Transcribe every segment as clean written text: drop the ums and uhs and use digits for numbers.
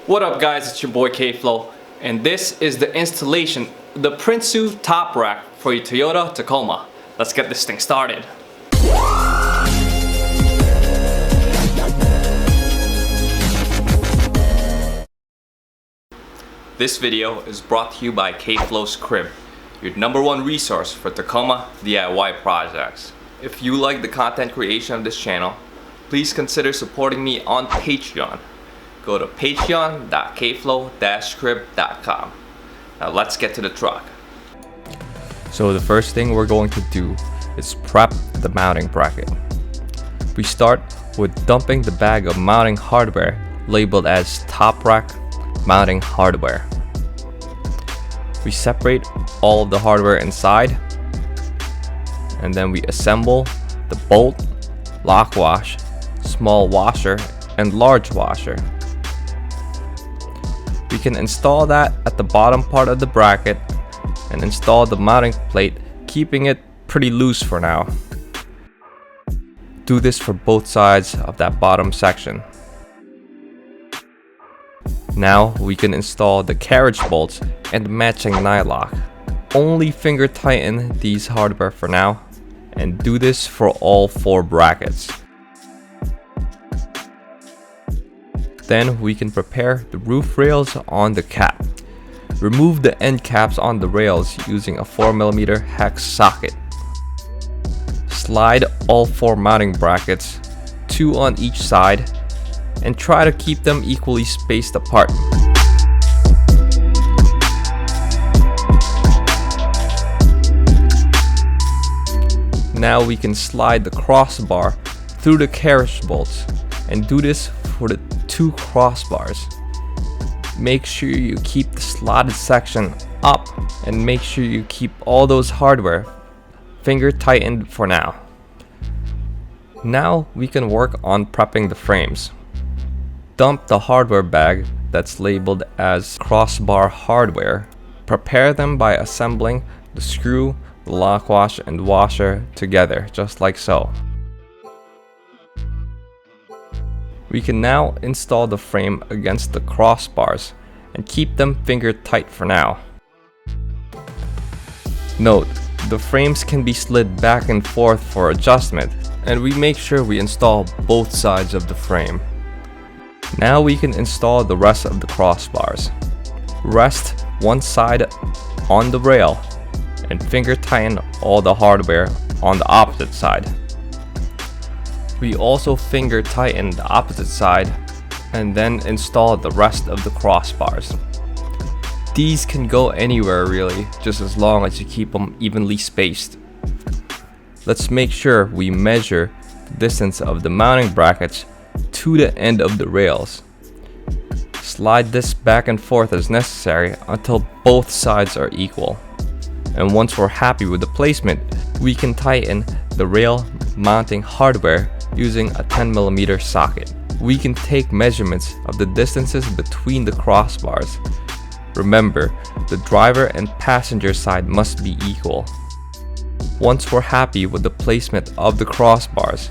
What up guys, it's your boy K-Flow, and this is the installation of the Prinsu top rack for your Toyota Tacoma. Let's get this thing started. This video is brought to you by K-Flow's Crib, your #1 resource for Tacoma DIY projects. If you like the content creation of this channel, please consider supporting me on Patreon. Go to patreon.kflow-crib.com. Now let's get to the truck. So the first thing we're going to do is prep the mounting bracket. We start with dumping the bag of mounting hardware labeled as top rack mounting hardware. We separate all of the hardware inside, and then we assemble the bolt, lock wash, small washer, and large washer. We can install that at the bottom part of the bracket and install the mounting plate, keeping it pretty loose for now. Do this for both sides of that bottom section. Now we can install the carriage bolts and matching nylock. Only finger tighten these hardware for now, and do this for all 4 brackets. Then we can prepare the roof rails on the cap. Remove the end caps on the rails using a 4mm hex socket. Slide all 4 mounting brackets, 2 on each side, and try to keep them equally spaced apart. Now we can slide the crossbar through the carriage bolts, and do this for the 2 crossbars. Make sure you keep the slotted section up, and make sure you keep all those hardware finger tightened for now. Now we can work on prepping the frames. Dump the hardware bag that's labeled as crossbar hardware. Prepare them by assembling the screw, the lock wash, and washer together, just like so. We can now install the frame against the crossbars and keep them finger tight for now. Note, the frames can be slid back and forth for adjustment, and we make sure we install both sides of the frame. Now we can install the rest of the crossbars. Rest one side on the rail and finger tighten all the hardware on the opposite side. We also finger tighten the opposite side and then install the rest of the crossbars. These can go anywhere really, just as long as you keep them evenly spaced. Let's make sure we measure the distance of the mounting brackets to the end of the rails. Slide this back and forth as necessary until both sides are equal. And once we're happy with the placement, we can tighten the rail mounting hardware using a 10mm socket. We can take measurements of the distances between the crossbars. Remember, the driver and passenger side must be equal. Once we're happy with the placement of the crossbars,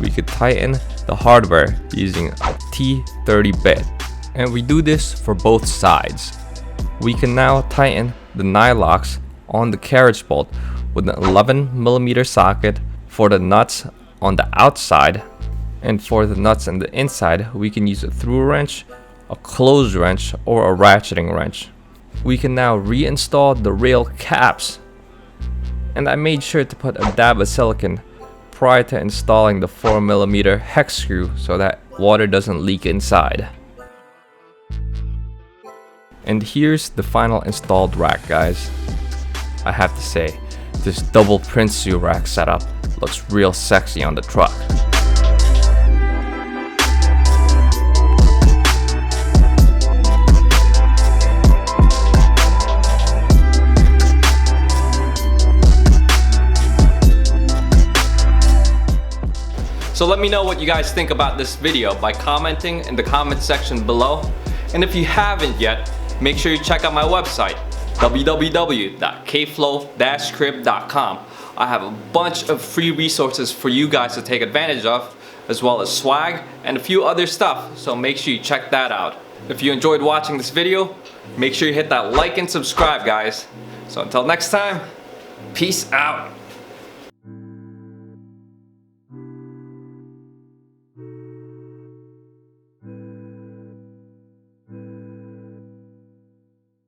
we could tighten the hardware using a T30 bit. And we do this for both sides. We can now tighten the nylocks on the carriage bolt with an 11mm socket for the nuts on the outside, and for the nuts on the inside we can use a through wrench, a close wrench, or a ratcheting wrench. We can now reinstall the rail caps, and I made sure to put a dab of silicone prior to installing the 4mm hex screw so that water doesn't leak inside. And here's the final installed rack, guys. I have to say, this double Prinsu rack setup looks real sexy on the truck. So let me know what you guys think about this video by commenting in the comment section below. And if you haven't yet, make sure you check out my website, www.kflow-crib.com. I have a bunch of free resources for you guys to take advantage of, as well as swag and a few other stuff, so make sure you check that out. If you enjoyed watching this video, make sure you hit that like and subscribe, guys. So until next time, peace out.